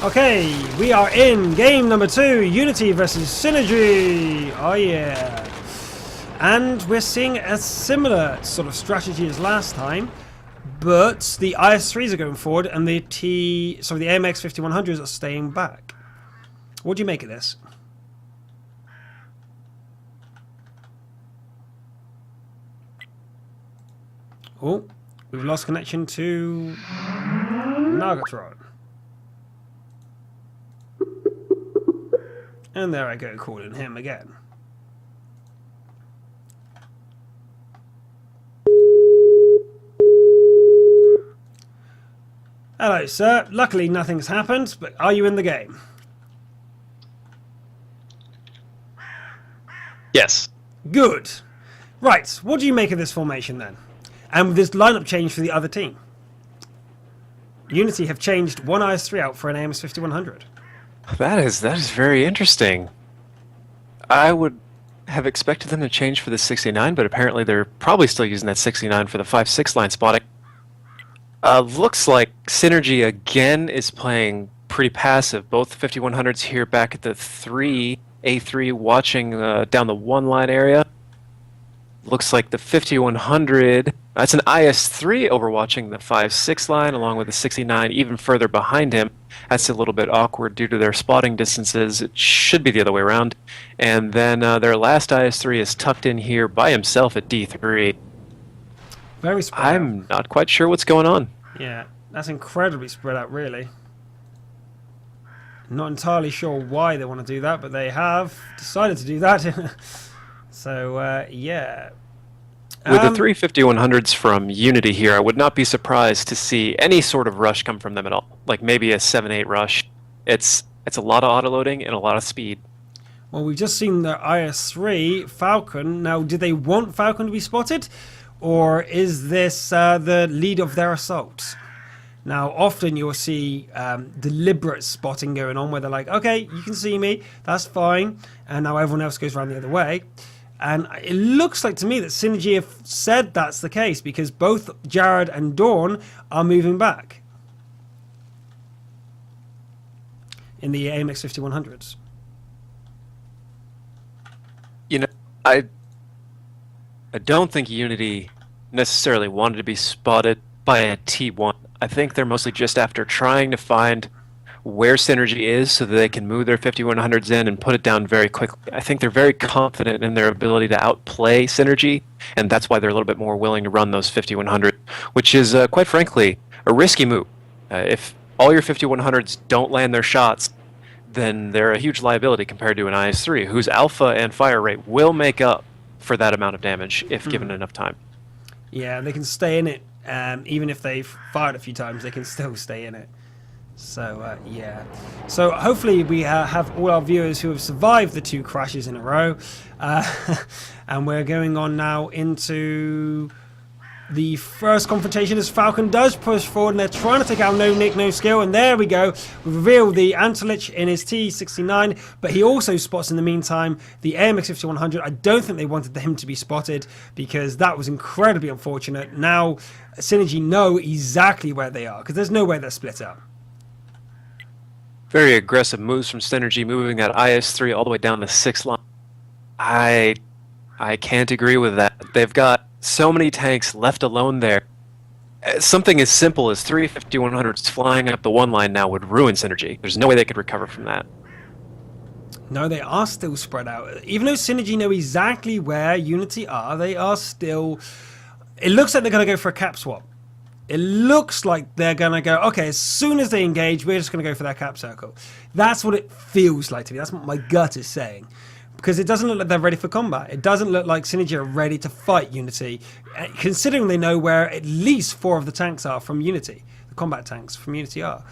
Okay, we are in game number 2, Unity versus Synergy. Oh yeah. And we're seeing a similar sort of strategy as last time, but the IS-3s are going forward and the AMX 5100s are staying back. What do you make of this? Oh, we've lost connection to Nagatron. And there I go, calling him again. Hello, sir. Luckily, nothing's happened, but are you in the game? Yes. Good. Right, what do you make of this formation then? And with this lineup change for the other team? Unity have changed one IS-3 out for an AMS 5100. That is very interesting. I would have expected them to change for the 69, but apparently they're probably still using that 69 for the 5-6 line spotting. Looks like Synergy again is playing pretty passive. Both the 5100s here back at the A3 watching down the 1 line area. Looks like the 5100, that's an IS-3 overwatching the 5-6 line along with the 69 even further behind him. That's a little bit awkward due to their spotting distances. It should be the other way around. And then their last IS-3 is tucked in here by himself at D3. Very spread out. I'm not quite sure what's going on. Yeah, that's incredibly spread out, really. Not entirely sure why they want to do that, but they have decided to do that. So, yeah. With the 5100s from Unity here, I would not be surprised to see any sort of rush come from them at all. Like maybe a 7-8 rush. It's a lot of autoloading and a lot of speed. Well, we've just seen the IS-3 Falcon. Now, do they want Falcon to be spotted? Or is this the lead of their assault? Now, often you'll see deliberate spotting going on where they're like, okay, you can see me, that's fine. And now everyone else goes around the other way. And it looks like to me that Synergy have said that's the case because both Jared and Dawn are moving back in the AMX 5100s. You know, I don't think Unity necessarily wanted to be spotted by a T1. I think they're mostly just after trying to find where Synergy is so that they can move their 5100s in and put it down very quickly. I think they're very confident in their ability to outplay Synergy, and that's why they're a little bit more willing to run those 5100, which is, quite frankly, a risky move. If all your 5100s don't land their shots, then they're a huge liability compared to an IS-3, whose alpha and fire rate will make up for that amount of damage if given enough time. Yeah, they can stay in it. Even if they've fired a few times, they can still stay in it. So, yeah. So, hopefully we have all our viewers who have survived the 2 crashes in a row. And we're going on now into the first confrontation as Falcon does push forward and they're trying to take out No Nick, No Skill. And there we go. We reveal the Antelich in his T69, but he also spots in the meantime the AMX 5100. I don't think they wanted him to be spotted because that was incredibly unfortunate. Now Synergy know exactly where they are because there's no way they're split up. Very aggressive moves from Synergy, moving that IS-3 all the way down the 6 line. I can't agree with that. They've got so many tanks left alone there. Something as simple as 3 5100s flying up the 1 line now would ruin Synergy. There's no way they could recover from that. No, they are still spread out. Even though Synergy know exactly where Unity are, they are still... It looks like they're going to go for a cap swap. It looks like they're going to go, okay, as soon as they engage, we're just going to go for that cap circle. That's what it feels like to me. That's what my gut is saying. Because it doesn't look like they're ready for combat. It doesn't look like Synergy are ready to fight Unity, considering they know where at least 4 of the tanks are from Unity. The combat tanks from Unity are.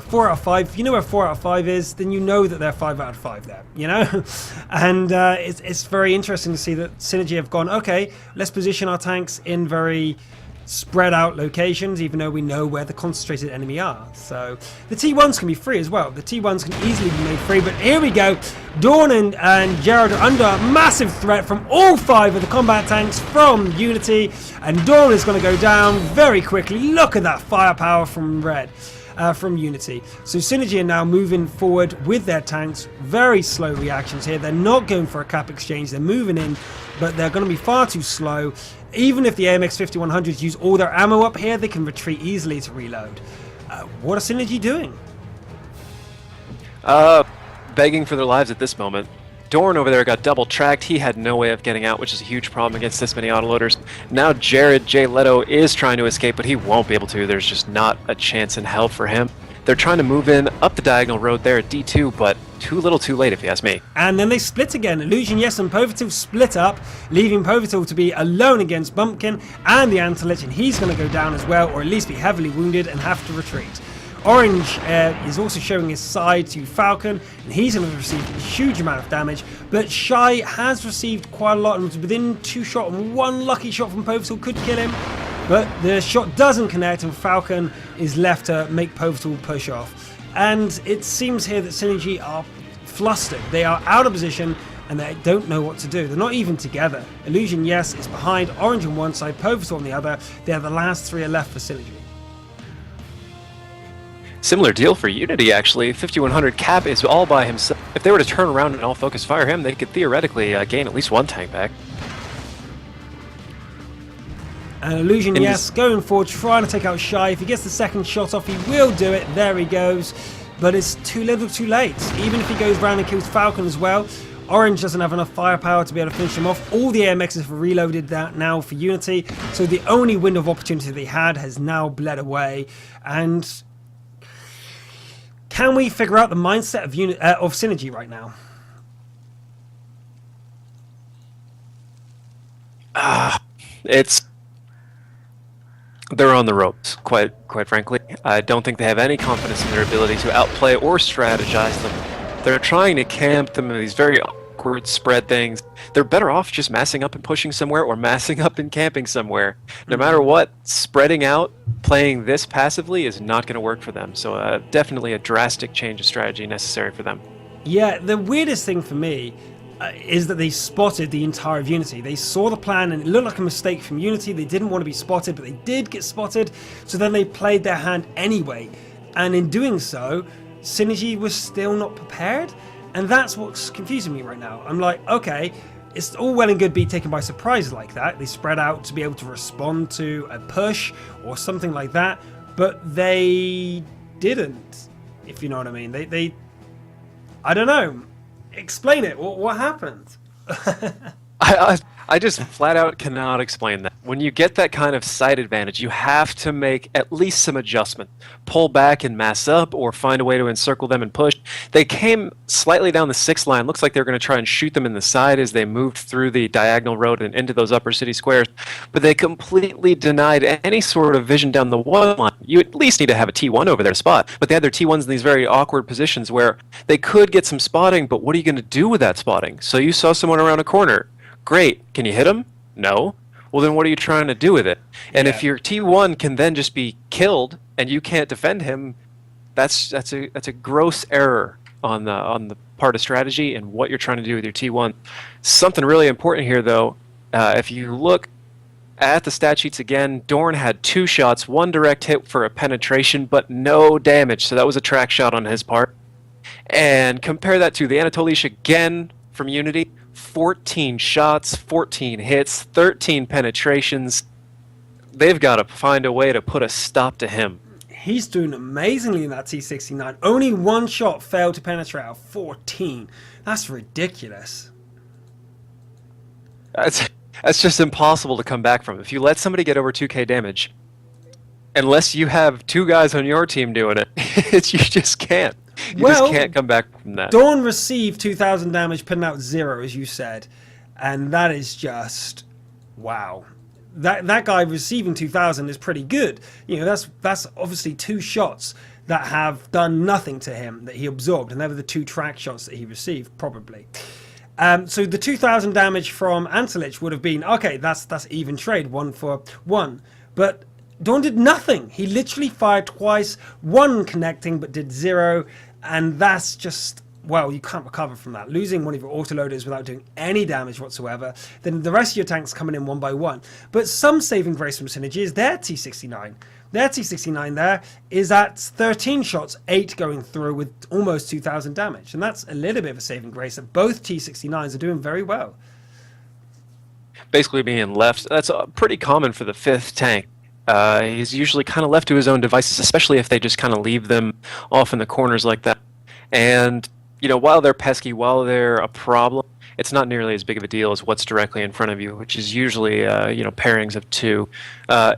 4 out of 5, if you know where 4 out of 5 is, then you know that they're 5 out of 5 there, you know? And it's very interesting to see that Synergy have gone, okay, let's position our tanks in very spread out locations, even though we know where the concentrated enemy are. So the T1s can be free as well. The T1s can easily be made free, but here we go. Dawn and Jared are under massive threat from all 5 of the combat tanks from Unity, and Dawn is going to go down very quickly. Look at that firepower from Red. from Unity. So Synergy are now moving forward with their tanks. Very slow reactions here. They're not going for a cap exchange. They're moving in, but they're going to be far too slow. Even if the AMX 5100s use all their ammo up here, they can retreat easily to reload. What are Synergy doing? Begging for their lives at this moment. Dorn over there got double tracked. He had no way of getting out, which is a huge problem against this many autoloaders. Now Jared J. Leto is trying to escape, but he won't be able to. There's just not a chance in hell for him. They're trying to move in up the diagonal road there at D2, but too little too late if you ask me. And then they split again. Illusion Yes and Povertil split up, leaving Povertil to be alone against Bumpkin and the Antelich, and he's going to go down as well, or at least be heavily wounded and have to retreat. Orange is also showing his side to Falcon, and he's going to receive a huge amount of damage, but Shy has received quite a lot and was within 2 shots, and 1 lucky shot from Povertil could kill him, but the shot doesn't connect and Falcon is left to make Povertil push off. And it seems here that Synergy are flustered. They are out of position and they don't know what to do. They're not even together. Illusion Yes is behind, Orange on one side, Povertil on the other. They're the last 3 are left for Synergy. Similar deal for Unity, actually. 5100 Cap is all by himself. If they were to turn around and all focus fire him, they could theoretically gain at least 1 tank back. And Illusion Yes going forward, trying to take out Shy. If he gets the second shot off, he will do it. There he goes. But it's too little too late. Even if he goes round and kills Falcon as well, Orange doesn't have enough firepower to be able to finish him off. All the AMXs have reloaded that now for Unity. So the only window of opportunity they had has now bled away. And can we figure out the mindset of Synergy right now? They're on the ropes, quite frankly. I don't think they have any confidence in their ability to outplay or strategize them. They're trying to camp them in these very awkward spread things. They're better off just massing up and pushing somewhere or massing up and camping somewhere. No matter what, spreading out, playing this passively is not going to work for them. So definitely a drastic change of strategy necessary for them. Yeah, the weirdest thing for me is that they spotted the entire of Unity. They saw the plan and it looked like a mistake from Unity. They didn't want to be spotted, but they did get spotted. So then they played their hand anyway. And in doing so, Synergy was still not prepared. And that's what's confusing me right now. I'm like, okay, it's all well and good being taken by surprise like that. They spread out to be able to respond to a push or something like that. But they didn't, if you know what I mean. They I don't know. Explain it. What happened? I just flat out cannot explain that. When you get that kind of side advantage, you have to make at least some adjustment. Pull back and mass up, or find a way to encircle them and push. They came slightly down the 6th line. Looks like they're going to try and shoot them in the side as they moved through the diagonal road and into those upper city squares. But they completely denied any sort of vision down the 1 line. You at least need to have a T1 over their spot. But they had their T1s in these very awkward positions where they could get some spotting, but what are you going to do with that spotting? So you saw someone around a corner. Great. Can you hit him? No. Well, then what are you trying to do with it? And if your T1 can then just be killed and you can't defend him, that's a gross error on the part of strategy and what you're trying to do with your T1. Something really important here, though. If you look at the stat sheets again, Dorn had 2 shots, 1 direct hit for a penetration, but no damage. So that was a track shot on his part. And compare that to the Anatolish again from Unity. 14 shots, 14 hits, 13 penetrations. They've got to find a way to put a stop to him. He's doing amazingly in that T69. Only 1 shot failed to penetrate out of 14. That's ridiculous. That's just impossible to come back from. If you let somebody get over 2k damage, unless you have 2 guys on your team doing it, you just can't. You just can't come back from that. Dawn received 2,000 damage, putting out 0, as you said. And that is just... wow. That guy receiving 2,000 is pretty good. You know, that's obviously 2 shots that have done nothing to him, that he absorbed. And they were the 2 track shots that he received, probably. So the 2,000 damage from Antelich would have been, okay, that's even trade, 1 for 1. But Dawn did nothing. He literally fired twice, 1 connecting, but did 0. And that's just, well, you can't recover from that. Losing one of your autoloaders without doing any damage whatsoever, then the rest of your tanks coming in 1 by 1. But some saving grace from Synergy is their T69. Their T69 there is at 13 shots, 8 going through with almost 2,000 damage. And that's a little bit of a saving grace that both T69s are doing very well. Basically being left, that's pretty common for the 5th tank. He's usually kind of left to his own devices, especially if they just kind of leave them off in the corners like that. And, you know, while they're pesky, while they're a problem, it's not nearly as big of a deal as what's directly in front of you, which is usually, you know, pairings of 2.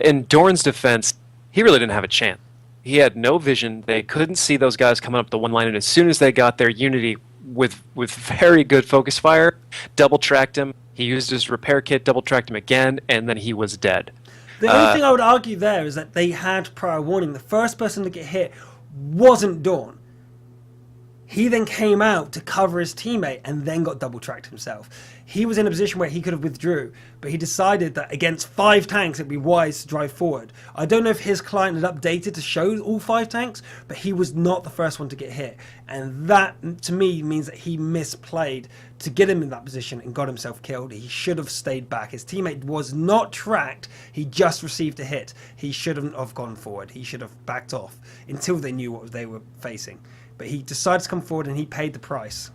In Dorn's defense, he really didn't have a chance. He had no vision. They couldn't see those guys coming up the one line, and as soon as they got there, Unity, with very good focus fire, double-tracked him. He used his repair kit, double-tracked him again, and then he was dead. The only thing I would argue there is that they had prior warning. The first person to get hit wasn't Dawn. He then came out to cover his teammate and then got double-tracked himself. He was in a position where he could have withdrew, but he decided that against 5 tanks it'd be wise to drive forward. I don't know if his client had updated to show all 5 tanks, but he was not the first one to get hit. And that, to me, means that he misplayed to get him in that position and got himself killed. He should have stayed back. His teammate was not tracked. He just received a hit. He shouldn't have gone forward. He should have backed off until they knew what they were facing. But he decided to come forward and he paid the price.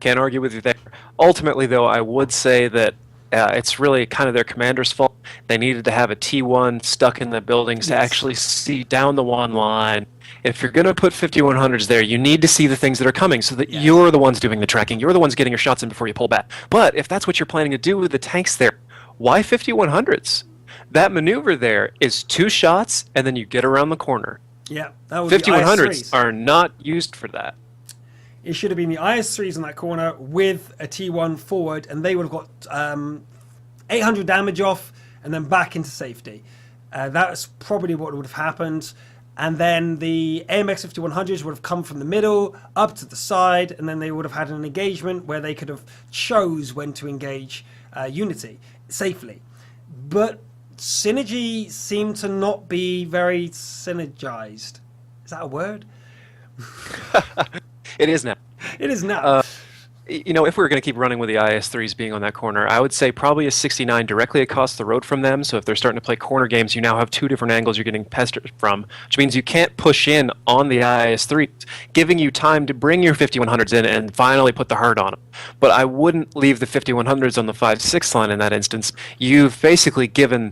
Can't argue with you there. Ultimately, though, I would say that it's really kind of their commander's fault. They needed to have a T1 stuck in the buildings to actually see down the one line. If you're going to put 5100s there, you need to see the things that are coming so that you're the ones doing the tracking. You're the ones getting your shots in before you pull back. But if that's what you're planning to do with the tanks there, why 5100s? That maneuver there is 2 shots, and then you get around the corner. Yeah, that was 5100s are not used for that. It should have been the IS-3s in that corner with a T1 forward, and they would have got 800 damage off and then back into safety. That's probably what would have happened. And then the AMX 5100s would have come from the middle up to the side, and then they would have had an engagement where they could have chose when to engage Unity safely. But Synergy seemed to not be very synergized. Is that a word? It is now. It is now. You know, if we were going to keep running with the IS-3s being on that corner, I would say probably a 69 directly across the road from them. So if they're starting to play corner games, you now have 2 different angles you're getting pestered from, which means you can't push in on the IS-3s, giving you time to bring your 5100s in and finally put the hurt on them. But I wouldn't leave the 5100s on the 5-6 line in that instance. You've basically given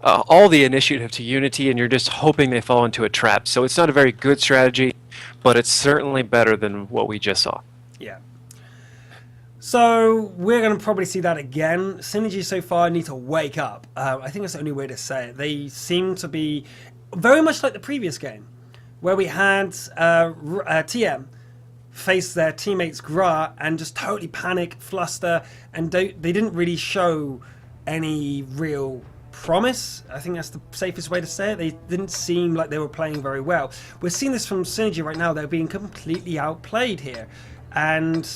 all the initiative to Unity, and you're just hoping they fall into a trap. So it's not a very good strategy, but it's certainly better than what we just saw. Yeah. So we're going to probably see that again. Synergy so far need to wake up. I think that's the only way to say it. They seem to be very much like the previous game, where we had TM face their teammates Gra and just totally panic, fluster, and they didn't really show any real promise. I think that's the safest way to say it. They didn't seem like they were playing very well. We're seeing this from Synergy right now. They're being completely outplayed here. And